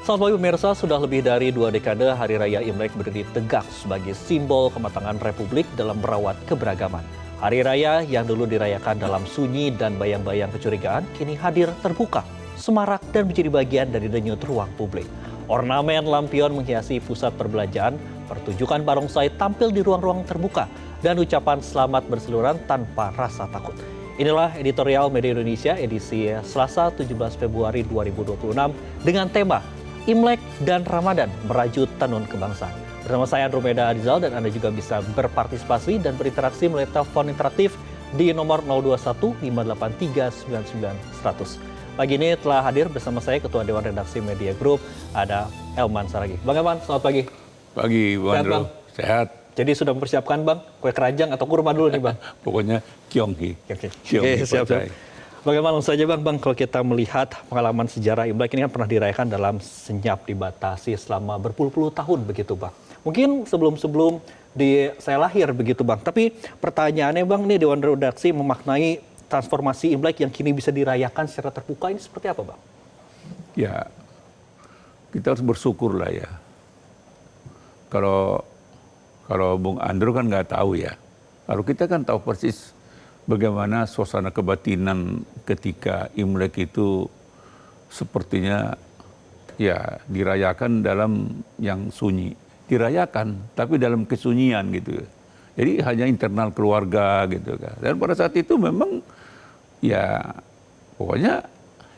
Selamat pagi pemirsa, sudah lebih dari 2 dekade Hari Raya Imlek berdiri tegak sebagai simbol kematangan Republik dalam merawat keberagaman. Hari Raya yang dulu dirayakan dalam sunyi dan bayang-bayang kecurigaan, kini hadir terbuka, semarak dan menjadi bagian dari denyut ruang publik. Ornamen lampion menghiasi pusat perbelanjaan, pertunjukan barongsai tampil di ruang-ruang terbuka, dan ucapan selamat berseluruhan tanpa rasa takut. Inilah editorial Media Indonesia edisi Selasa 17 Februari 2026 dengan tema Imlek dan Ramadan merajut tenun kebangsaan. Bersama saya Andromeda Adizal dan Anda juga bisa berpartisipasi dan berinteraksi melalui telepon interaktif di nomor 021 583 99 100. Pagi ini telah hadir bersama saya Ketua Dewan Redaksi Media Group, ada Elman Saragih. Bang Elman, selamat pagi. Pagi, Bang Andro. Sehat. Jadi sudah mempersiapkan Bang, kue keranjang atau kurma dulu nih Bang? Pokoknya Kyonghi. Oke, Siap. Bagaimana saja Bang, kalau kita melihat pengalaman sejarah Imlek ini kan pernah dirayakan dalam senyap dibatasi selama berpuluh-puluh tahun begitu Bang. Mungkin sebelum saya lahir begitu Bang. Tapi pertanyaannya Bang, nih Dewan Redaksi memaknai transformasi Imlek yang kini bisa dirayakan secara terbuka ini seperti apa Bang? Ya, kita harus bersyukur lah ya. Kalau Bung Andro kan nggak tahu ya. Kalau kita kan tahu persis bagaimana suasana kebatinan ketika Imlek itu sepertinya ya dirayakan dalam yang sunyi. Dirayakan, tapi dalam kesunyian gitu. Jadi hanya internal keluarga gitu kan. Dan pada saat itu memang ya pokoknya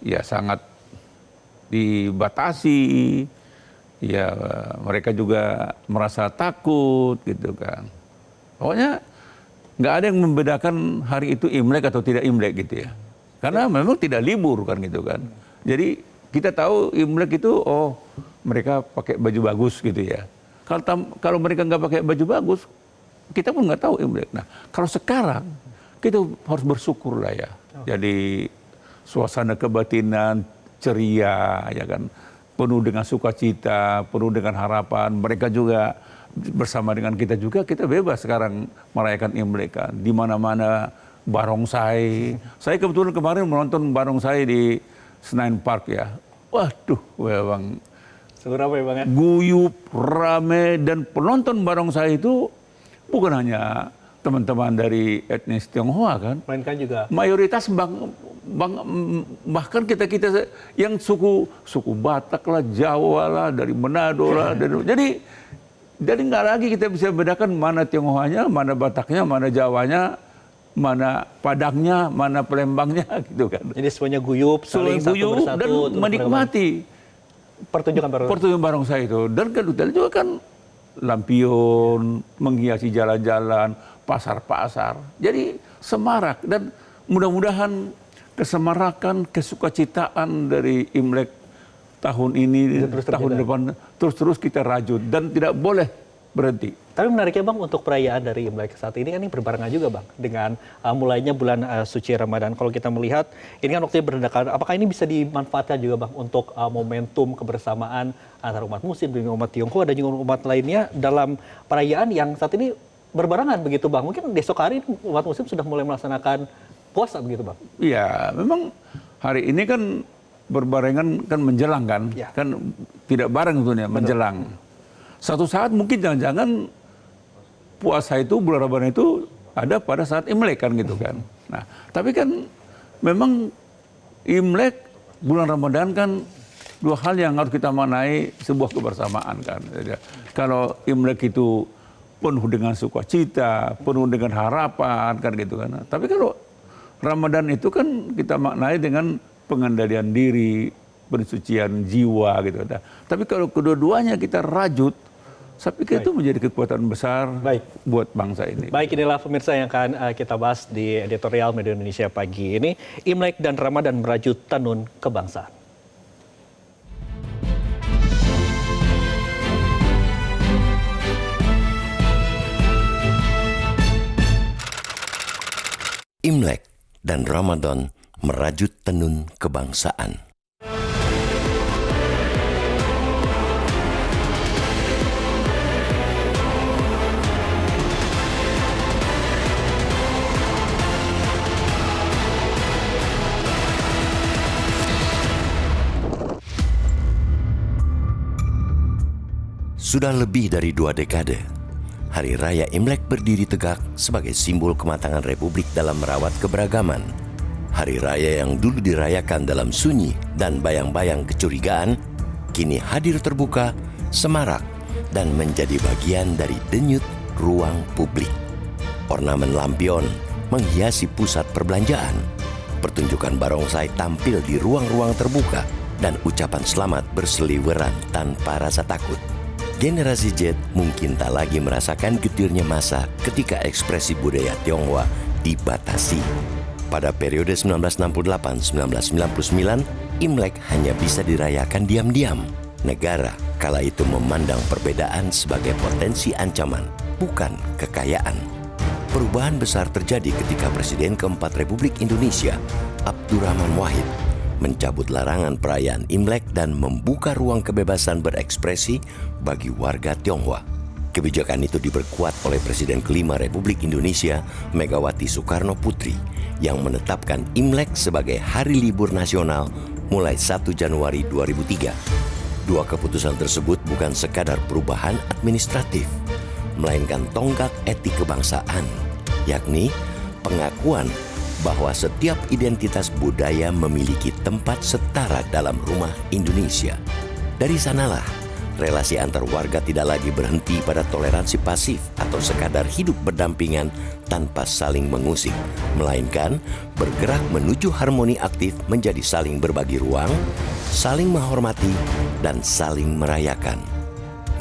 ya sangat dibatasi. Ya mereka juga merasa takut gitu kan. Pokoknya nggak ada yang membedakan hari itu Imlek atau tidak Imlek gitu ya. Karena memang tidak libur kan gitu kan. Jadi kita tahu Imlek itu mereka pakai baju bagus gitu ya. Kalau mereka nggak pakai baju bagus, kita pun nggak tahu Imlek. Nah kalau sekarang kita harus bersyukur lah ya. Jadi suasana kebatinan ceria ya kan. Penuh dengan sukacita, penuh dengan harapan. Mereka juga bersama dengan kita juga, kita bebas sekarang merayakan Imlek kan. Di mana-mana barongsai. Saya kebetulan kemarin menonton barongsai di Senayan Park ya. Waduh, memang Seberapa ya Bang ya? guyup, rame, dan penonton barongsai itu bukan hanya teman-teman dari etnis Tionghoa kan. Melainkan juga Mayoritas bahkan kita yang suku Batak lah, Jawa lah, dari Manado lah, jadi nggak lagi kita bisa bedakan mana Tionghoanya, mana Bataknya, mana Jawanya, mana Padangnya, mana Palembangnya gitu kan. jadi semuanya guyup, saling satu bersatu dan menikmati pertunjukan barongsai itu. Dan kedua juga kan lampion menghiasi jalan-jalan, pasar-pasar. Jadi semarak dan mudah-mudahan kesemarakan, kesukacitaan dari Imlek tahun ini, tahun depan terus kita rajut dan tidak boleh berhenti. Tapi menariknya Bang, untuk perayaan dari Imlek saat ini kan ini berbarengan juga Bang dengan mulainya bulan suci Ramadan. Kalau kita melihat ini kan waktunya berdekatan, apakah ini bisa dimanfaatkan juga Bang untuk momentum kebersamaan antara umat Muslim dengan umat Tionghoa dan juga umat lainnya dalam perayaan yang saat ini berbarengan begitu Bang? Mungkin besok hari umat Muslim sudah mulai melaksanakan puasa begitu Bang? Iya, memang hari ini kan berbarengan kan menjelang kan, kan tidak bareng tentunya, menjelang. Satu saat mungkin jangan-jangan puasa itu, bulan Ramadan itu ada pada saat Imlek kan gitu kan. Nah, tapi kan memang Imlek, bulan Ramadan kan dua hal yang harus kita maknai sebuah kebersamaan kan. Jadi, kalau Imlek itu penuh dengan sukacita, penuh dengan harapan kan gitu kan. Tapi kalau Ramadan itu kan kita maknai dengan pengendalian diri, pensucian jiwa gitu. Nah, tapi kalau kedua-duanya kita rajut, saya pikir itu menjadi kekuatan besar buat bangsa ini. Baik, inilah pemirsa yang akan kita bahas di editorial Media Indonesia pagi ini. Imlek dan Ramadan merajut tenun kebangsaan. Imlek dan Ramadan merajut tenun kebangsaan. Sudah lebih dari 2 dekade, Hari Raya Imlek berdiri tegak sebagai simbol kematangan Republik dalam merawat keberagaman. Hari Raya yang dulu dirayakan dalam sunyi dan bayang-bayang kecurigaan, kini hadir terbuka, semarak, dan menjadi bagian dari denyut ruang publik. Ornamen lampion menghiasi pusat perbelanjaan. Pertunjukan barongsai tampil di ruang-ruang terbuka dan ucapan selamat berseliweran tanpa rasa takut. Generasi Z mungkin tak lagi merasakan getirnya masa ketika ekspresi budaya Tionghoa dibatasi. Pada periode 1968-1999, Imlek hanya bisa dirayakan diam-diam. Negara kala itu memandang perbedaan sebagai potensi ancaman, bukan kekayaan. Perubahan besar terjadi ketika Presiden keempat Republik Indonesia, Abdurrahman Wahid, mencabut larangan perayaan Imlek dan membuka ruang kebebasan berekspresi bagi warga Tionghoa. Kebijakan itu diperkuat oleh Presiden kelima Republik Indonesia, Megawati Soekarno Putri, yang menetapkan Imlek sebagai hari libur nasional mulai 1 Januari 2003. Dua keputusan tersebut bukan sekadar perubahan administratif, melainkan tonggak etik kebangsaan, yakni pengakuan bahwa setiap identitas budaya memiliki tempat setara dalam rumah Indonesia. Dari sanalah, relasi antar warga tidak lagi berhenti pada toleransi pasif atau sekadar hidup berdampingan tanpa saling mengusik, melainkan bergerak menuju harmoni aktif menjadi saling berbagi ruang, saling menghormati, dan saling merayakan.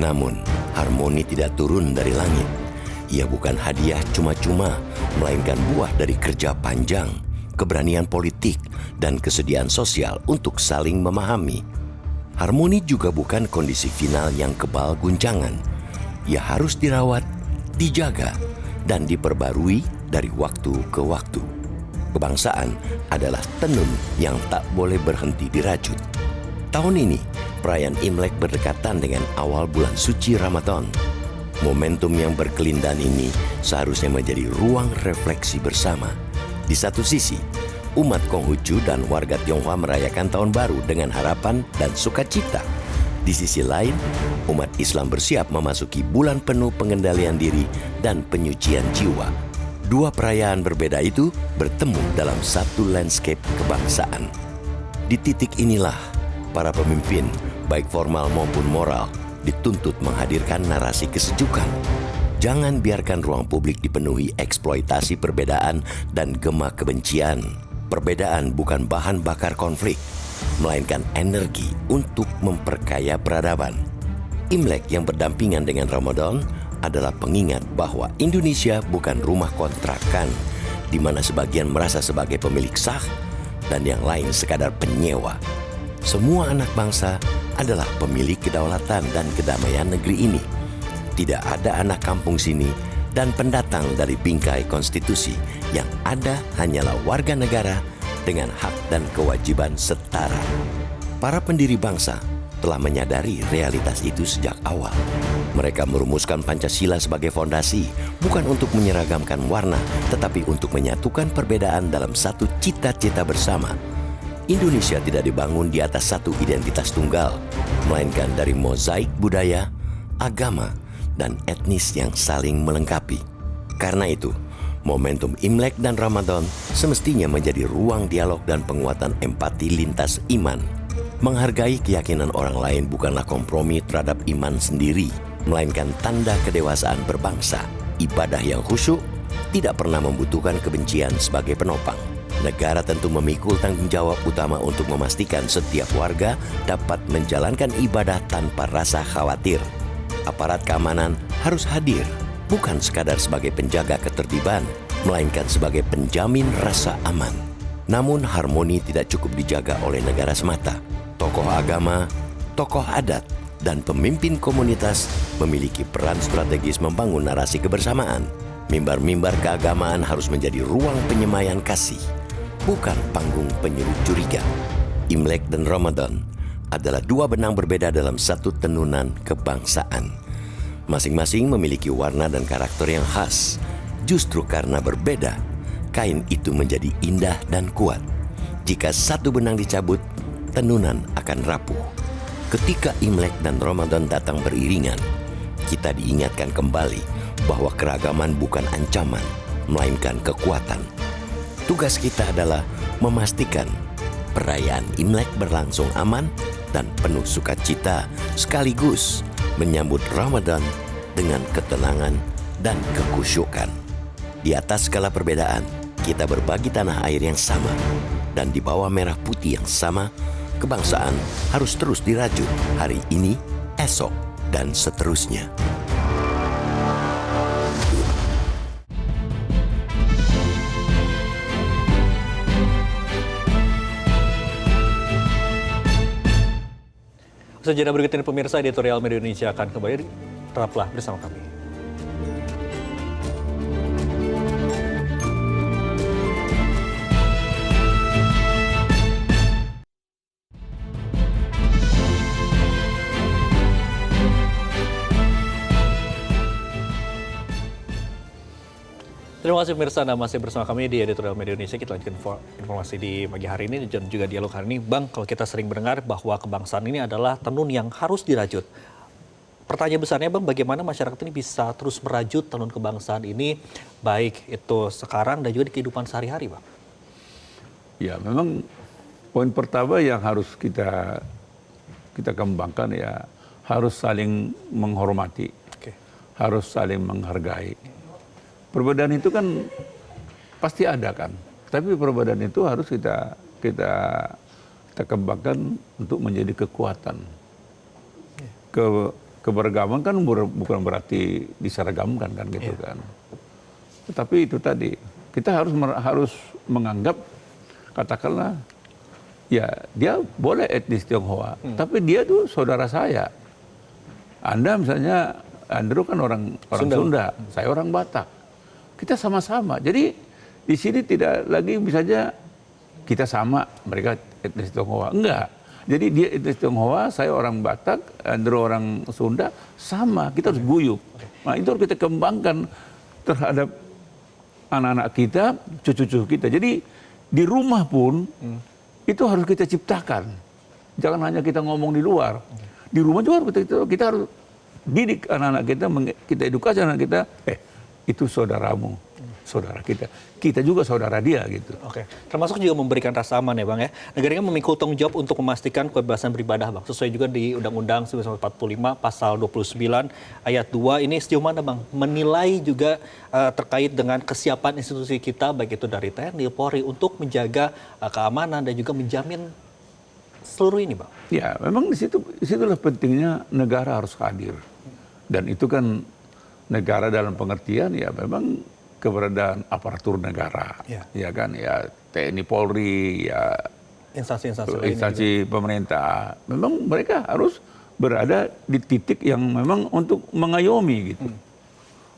Namun, harmoni tidak turun dari langit. Ia bukan hadiah cuma-cuma, melainkan buah dari kerja panjang, keberanian politik, dan kesediaan sosial untuk saling memahami. Harmoni juga bukan kondisi final yang kebal guncangan. Ia harus dirawat, dijaga, dan diperbarui dari waktu ke waktu. Kebangsaan adalah tenun yang tak boleh berhenti dirajut. Tahun ini, perayaan Imlek berdekatan dengan awal bulan suci Ramadan. Momentum yang berkelindan ini seharusnya menjadi ruang refleksi bersama. Di satu sisi, umat Konghucu dan warga Tionghoa merayakan Tahun Baru dengan harapan dan sukacita. Di sisi lain, umat Islam bersiap memasuki bulan penuh pengendalian diri dan penyucian jiwa. Dua perayaan berbeda itu bertemu dalam satu landscape kebangsaan. Di titik inilah, para pemimpin, baik formal maupun moral, dituntut menghadirkan narasi kesejukan. Jangan biarkan ruang publik dipenuhi eksploitasi perbedaan dan gema kebencian. Perbedaan bukan bahan bakar konflik, melainkan energi untuk memperkaya peradaban. Imlek yang berdampingan dengan Ramadan adalah pengingat bahwa Indonesia bukan rumah kontrakan, di mana sebagian merasa sebagai pemilik sah dan yang lain sekadar penyewa. Semua anak bangsa adalah pemilik kedaulatan dan kedamaian negeri ini. Tidak ada anak kampung sini dan pendatang dari bingkai konstitusi. Yang ada hanyalah warga negara dengan hak dan kewajiban setara. Para pendiri bangsa telah menyadari realitas itu sejak awal. Mereka merumuskan Pancasila sebagai fondasi, bukan untuk menyeragamkan warna, tetapi untuk menyatukan perbedaan dalam satu cita-cita bersama. Indonesia tidak dibangun di atas satu identitas tunggal, melainkan dari mozaik budaya, agama, dan etnis yang saling melengkapi. Karena itu, momentum Imlek dan Ramadan semestinya menjadi ruang dialog dan penguatan empati lintas iman. Menghargai keyakinan orang lain bukanlah kompromi terhadap iman sendiri, melainkan tanda kedewasaan berbangsa. Ibadah yang khusyuk tidak pernah membutuhkan kebencian sebagai penopang. Negara tentu memikul tanggung jawab utama untuk memastikan setiap warga dapat menjalankan ibadah tanpa rasa khawatir. Aparat keamanan harus hadir, bukan sekadar sebagai penjaga ketertiban, melainkan sebagai penjamin rasa aman. Namun harmoni tidak cukup dijaga oleh negara semata. Tokoh agama, tokoh adat, dan pemimpin komunitas memiliki peran strategis membangun narasi kebersamaan. Mimbar-mimbar keagamaan harus menjadi ruang penyemayan kasih, bukan panggung penyulut curiga. Imlek dan Ramadan adalah dua benang berbeda dalam satu tenunan kebangsaan. Masing-masing memiliki warna dan karakter yang khas. Justru karena berbeda, kain itu menjadi indah dan kuat. Jika satu benang dicabut, tenunan akan rapuh. Ketika Imlek dan Ramadan datang beriringan, kita diingatkan kembali bahwa keragaman bukan ancaman, melainkan kekuatan. Tugas kita adalah memastikan perayaan Imlek berlangsung aman dan penuh sukacita, sekaligus menyambut Ramadan dengan ketenangan dan kekhusyukan. Di atas segala perbedaan, kita berbagi tanah air yang sama, dan di bawah merah putih yang sama, kebangsaan harus terus dirajut hari ini, esok, dan seterusnya. Sejenak berikut ini pemirsa, editorial Media Indonesia akan kembali. Tetaplah bersama kami. Terima kasih pemirsa, Anda masih bersama kami di editorial Media Indonesia. Kita lanjutkan informasi di pagi hari ini dan juga dialog hari ini. Bang, kalau kita sering mendengar bahwa kebangsaan ini adalah tenun yang harus dirajut. Pertanyaan besarnya Bang, bagaimana masyarakat ini bisa terus merajut tenun kebangsaan ini, baik itu sekarang dan juga di kehidupan sehari-hari, Bang? Ya, memang poin pertama yang harus kita kembangkan ya, harus saling menghormati, harus saling menghargai. Perbedaan itu kan pasti ada kan, tapi perbedaan itu harus kita kembangkan untuk menjadi kekuatan. Keberagaman kan bukan berarti diseragamkan kan gitu kan. Tetapi itu tadi kita harus menganggap, katakanlah ya dia boleh etnis Tionghoa, tapi dia tuh saudara saya. Anda misalnya Andrew kan orang Sunda, saya orang Batak. Kita sama-sama. Jadi di sini tidak lagi misalnya kita sama, mereka etnis Tionghoa. Enggak. Jadi dia etnis Tionghoa, saya orang Batak, Andrew orang Sunda, sama. Kita harus guyup. Nah itu harus kita kembangkan terhadap anak-anak kita, cucu-cucu kita. Jadi di rumah pun itu harus kita ciptakan. Jangan hanya kita ngomong di luar. Di rumah juga kita harus didik anak-anak kita edukasi anak kita, itu saudaramu, saudara kita. Kita juga saudara dia gitu. Oke, termasuk juga memberikan rasa aman ya Bang ya. Negara ini memikul tanggung jawab untuk memastikan kebebasan beribadah Bang. Sesuai juga di Undang-Undang 1945 pasal 29 ayat 2 ini sejauh mana Bang menilai juga terkait dengan kesiapan institusi kita baik itu dari TNI, Polri untuk menjaga keamanan dan juga menjamin seluruh ini Bang. Ya, memang disitulah pentingnya negara harus hadir. Dan itu kan negara dalam pengertian ya memang keberadaan aparatur negara, ya kan, ya TNI, Polri, ya instansi pemerintah, memang mereka harus berada di titik yang memang untuk mengayomi gitu,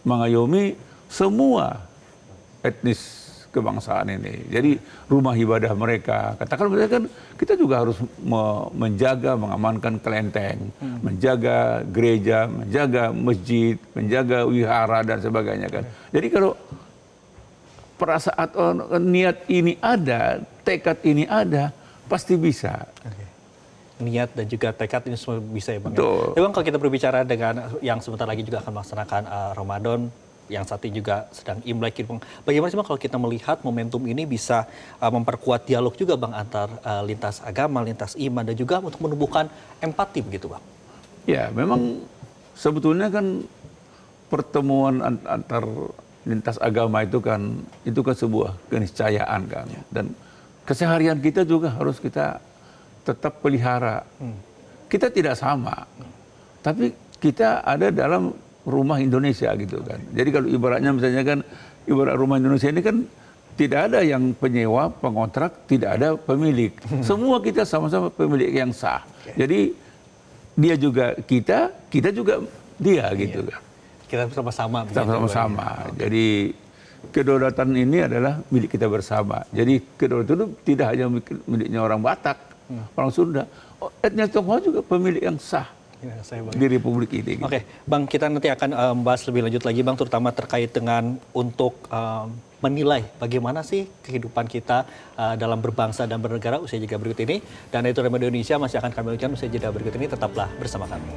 mengayomi semua etnis kebangsaan ini. Jadi rumah ibadah mereka, katakan mereka kan kita juga harus menjaga, mengamankan kelenteng, menjaga gereja, menjaga masjid, menjaga wihara dan sebagainya kan. Jadi kalau perasaan niat ini ada, tekad ini ada, pasti bisa. Niat dan juga tekad ini semua bisa ya Bang. Betul. Ya Bang, kalau kita berbicara dengan yang sebentar lagi juga akan melaksanakan Ramadan, yang saat ini juga sedang Imlek. Bagaimana sih Bang kalau kita melihat momentum ini bisa memperkuat dialog juga Bang antar lintas agama, lintas iman dan juga untuk menumbuhkan empati begitu Bang? Ya memang sebetulnya kan pertemuan antar lintas agama itu kan sebuah keniscayaan kan, dan keseharian kita juga harus kita tetap pelihara. Kita tidak sama, tapi kita ada dalam rumah Indonesia gitu kan. Jadi kalau ibaratnya misalnya kan, ibarat rumah Indonesia ini kan tidak ada yang penyewa, pengontrak, tidak ada pemilik. Semua kita sama-sama pemilik yang sah. Jadi dia juga kita juga dia gitu kan. Kita bersama-sama. Sama-sama. Jadi kedaulatan ini adalah milik kita bersama. Jadi kedaulatan itu tidak hanya miliknya orang Batak, orang Sunda. Etnis Tionghoa juga pemilik yang sah di Republik ini. Gitu. Oke, Bang, kita nanti akan membahas lebih lanjut lagi Bang, terutama terkait dengan untuk menilai bagaimana sih kehidupan kita dalam berbangsa dan bernegara usai jeda berikut ini. Dan itu Media Indonesia masih akan kami lanjutkan usai jeda berikut ini. Tetaplah bersama kami.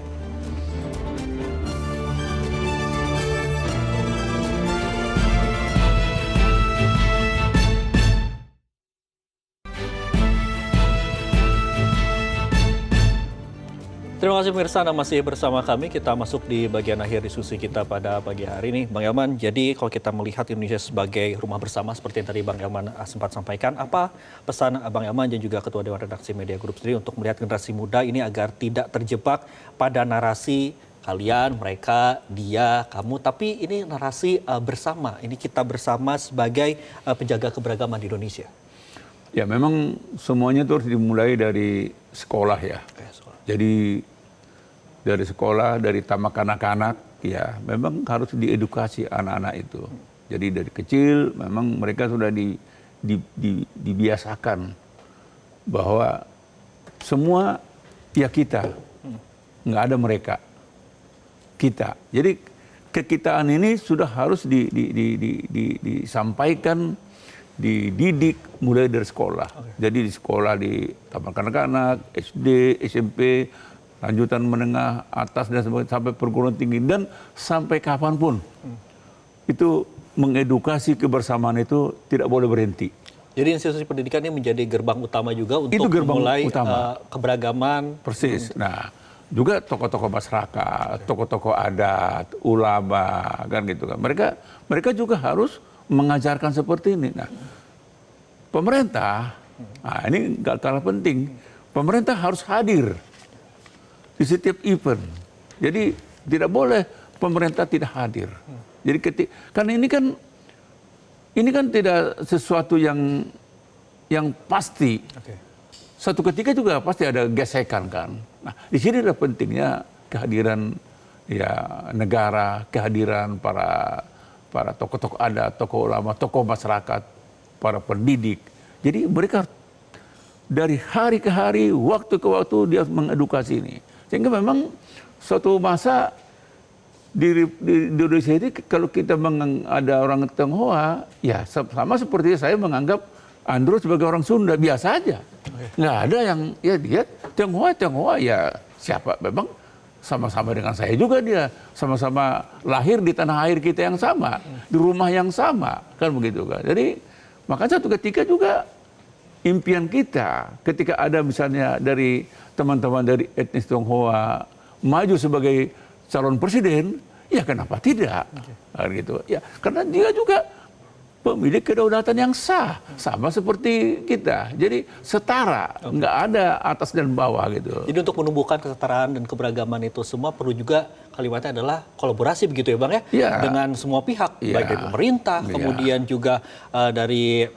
Terima kasih pemirsa, Anda masih bersama kami. Kita masuk di bagian akhir diskusi kita pada pagi hari ini. Bang Elman, jadi kalau kita melihat Indonesia sebagai rumah bersama seperti yang tadi Bang Elman sempat sampaikan, apa pesan Bang Elman dan juga Ketua Dewan Redaksi Media Group sendiri untuk melihat generasi muda ini agar tidak terjebak pada narasi kalian, mereka, dia, kamu, tapi ini narasi bersama. Ini kita bersama sebagai penjaga keberagaman di Indonesia. Ya memang semuanya itu harus dimulai dari sekolah ya. Jadi dari sekolah, dari tamak anak-anak, ya memang harus diedukasi anak-anak itu. Jadi dari kecil memang mereka sudah dibiasakan bahwa semua ya kita, nggak ada mereka, kita. Jadi kekitaan ini sudah harus disampaikan, dididik mulai dari sekolah. Jadi di sekolah, di taman kanak-kanak, SD, SMP, lanjutan menengah, atas dan sampai perguruan tinggi dan sampai kapanpun itu mengedukasi kebersamaan itu tidak boleh berhenti. Jadi institusi pendidikan ini menjadi gerbang utama juga untuk Itu gerbang memulai utama. Keberagaman. Persis. Nah, juga tokoh-tokoh masyarakat, tokoh-tokoh adat, ulama, kan gitu kan. Mereka juga harus mengajarkan seperti ini. Nah, pemerintah, nah ini nggak kalah penting. Pemerintah harus hadir di setiap event. Jadi tidak boleh pemerintah tidak hadir. Jadi karena ini kan tidak sesuatu yang pasti. Satu ketika juga pasti ada gesekan kan. Nah, di sini ada pentingnya kehadiran ya negara, kehadiran para tokoh-tokoh adat, tokoh ulama, tokoh masyarakat, para pendidik. Jadi mereka dari hari ke hari, waktu ke waktu dia mengedukasi ini. Sehingga memang suatu masa di Indonesia ini kalau kita ada orang Tionghoa, ya sama seperti saya menganggap Andro sebagai orang Sunda, biasa aja. Nggak ada yang, ya dia Tionghoa ya siapa, memang sama-sama dengan saya juga dia. Sama-sama lahir di tanah air kita yang sama, di rumah yang sama, kan begitu kan. Jadi makanya satu ketika juga impian kita ketika ada misalnya dari teman-teman dari etnis Tionghoa maju sebagai calon presiden, ya kenapa tidak? Gitu. Ya, karena dia juga pemilik kedaulatan yang sah, sama seperti kita. Jadi setara, nggak ada atas dan bawah gitu. Jadi untuk menumbuhkan kesetaraan dan keberagaman itu semua perlu juga kalimatnya adalah kolaborasi begitu ya Bang ya? Ya. Dengan semua pihak, Ya. baik dari pemerintah, kemudian juga dari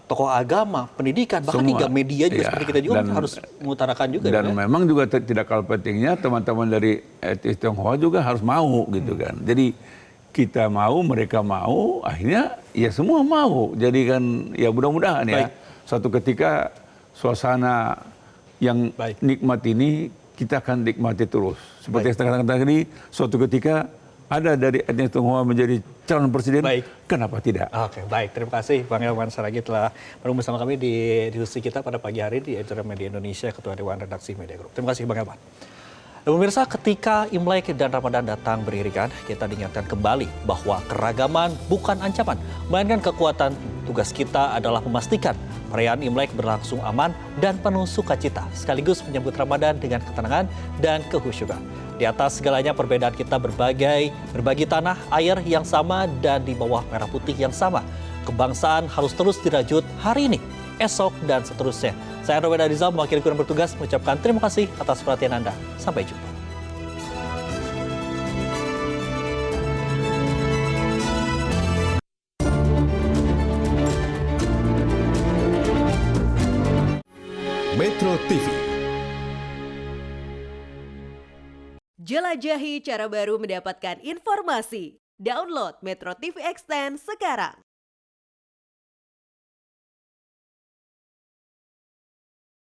tokoh agama, pendidikan, bahkan Semua. hingga media juga Ya. seperti kita juga Dan- harus mengutarakan juga. Dan ya? memang juga tidak kalah pentingnya teman-teman dari etnis Tionghoa juga harus mau gitu kan. Jadi kita mau, mereka mau, akhirnya ya semua mau. Jadi kan ya mudah-mudahan ya suatu ketika suasana yang nikmat ini kita akan nikmati terus. Seperti yang saya katakan tadi, suatu ketika ada dari etnis Tionghoa menjadi calon presiden, kenapa tidak? Oke, baik. Terima kasih Bang Elman Saragih telah bergabung bersama kami di diskusi kita pada pagi hari di acara Media Indonesia, Ketua Dewan Redaksi Media Group. Terima kasih Bang Elman. Dan pemirsa, ketika Imlek dan Ramadan datang beriringan, kita diingatkan kembali bahwa keragaman bukan ancaman, melainkan kekuatan. Tugas kita adalah memastikan perayaan Imlek berlangsung aman dan penuh sukacita, sekaligus menyambut Ramadan dengan ketenangan dan kehusyukan. Di atas segalanya perbedaan kita berbagi tanah, air yang sama, dan di bawah merah putih yang sama. Kebangsaan harus terus dirajut hari ini, esok, dan seterusnya. Saya Robert Adizal, mewakili kurang bertugas, mengucapkan terima kasih atas perhatian Anda. Sampai jumpa. Metro TV. Jelajahi cara baru mendapatkan informasi. Download Metro TV Extend sekarang.